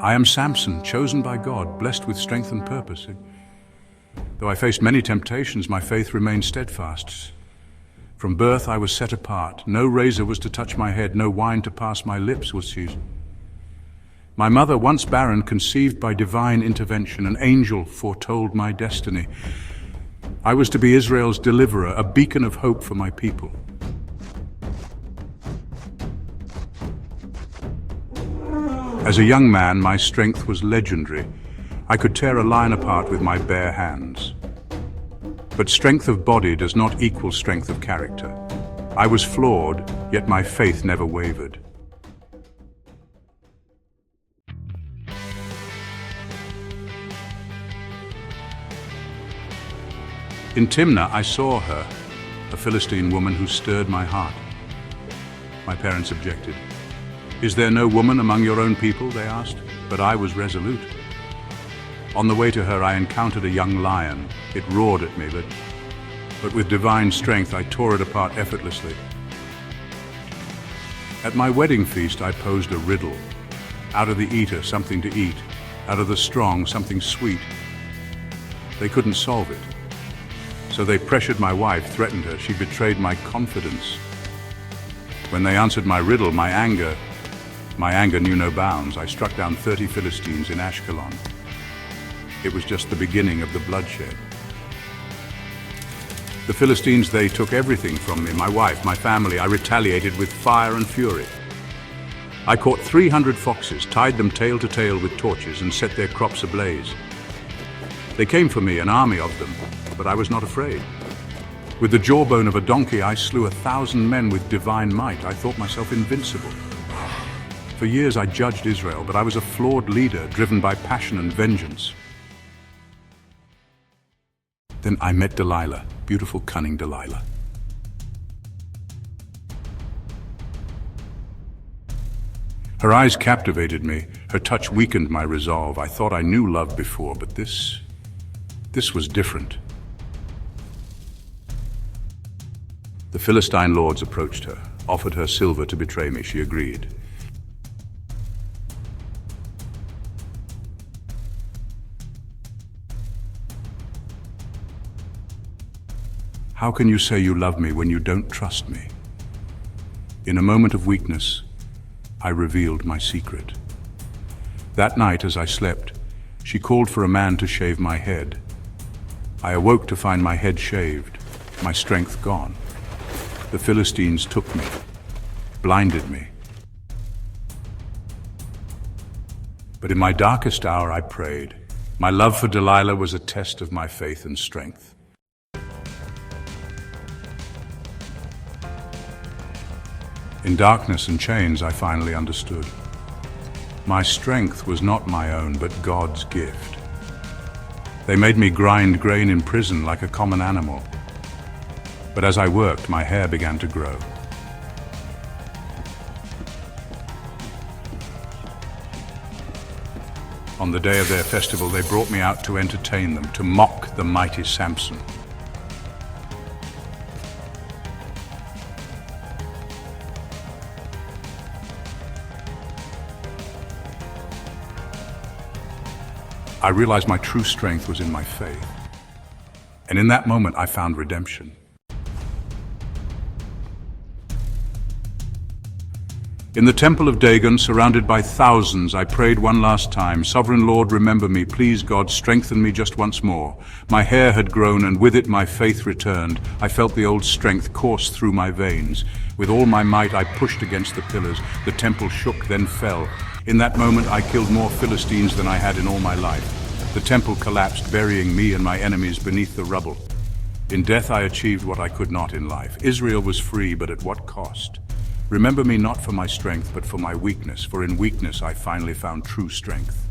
I am Samson, chosen by God, blessed with strength and purpose. Though I faced many temptations, my faith remained steadfast. From birth I was set apart. No razor was to touch my head, no wine to pass my lips was used. My mother, once barren, conceived by divine intervention. An angel foretold my destiny. I was to be Israel's deliverer, a beacon of hope for my people. As a young man, my strength was legendary. I could tear a lion apart with my bare hands. But strength of body does not equal strength of character. I was flawed, yet my faith never wavered. In Timnah, I saw her, a Philistine woman who stirred my heart. My parents objected. "Is there no woman among your own people?" they asked, but I was resolute. On the way to her, I encountered a young lion. It roared at me, but with divine strength, I tore it apart effortlessly. At my wedding feast, I posed a riddle. Out of the eater, something to eat. Out of the strong, something sweet. They couldn't solve it. So they pressured my wife, threatened her. She betrayed my confidence. When they answered my riddle, my anger knew no bounds. I struck down 30 Philistines in Ashkelon. It was just the beginning of the bloodshed. The Philistines, they took everything from me, my wife, my family. I retaliated with fire and fury. I caught 300 foxes, tied them tail to tail with torches, and set their crops ablaze. They came for me, an army of them, but I was not afraid. With the jawbone of a donkey, I slew 1,000 men with divine might. I thought myself invincible. For years I judged Israel, but I was a flawed leader, driven by passion and vengeance. Then I met Delilah, beautiful, cunning Delilah. Her eyes captivated me. Her touch weakened my resolve. I thought I knew love before, but this was different. The Philistine lords approached her, offered her silver to betray me. She agreed. How can you say you love me when you don't trust me? In a moment of weakness, I revealed my secret. That night, as I slept, she called for a man to shave my head. I awoke to find my head shaved, my strength gone. The Philistines took me, blinded me. But in my darkest hour, I prayed. My love for Delilah was a test of my faith and strength. In darkness and chains, I finally understood. My strength was not my own, but God's gift. They made me grind grain in prison like a common animal. But as I worked, my hair began to grow. On the day of their festival, they brought me out to entertain them, to mock the mighty Samson. I realized my true strength was in my faith. And in that moment, I found redemption. In the temple of Dagon, surrounded by thousands, I prayed one last time, "Sovereign Lord, remember me. Please, God, strengthen me just once more." My hair had grown, and with it my faith returned. I felt the old strength course through my veins. With all my might, I pushed against the pillars. The temple shook, then fell. In that moment, I killed more Philistines than I had in all my life. The temple collapsed, burying me and my enemies beneath the rubble. In death, I achieved what I could not in life. Israel was free, but at what cost? Remember me not for my strength, but for my weakness, for in weakness I finally found true strength.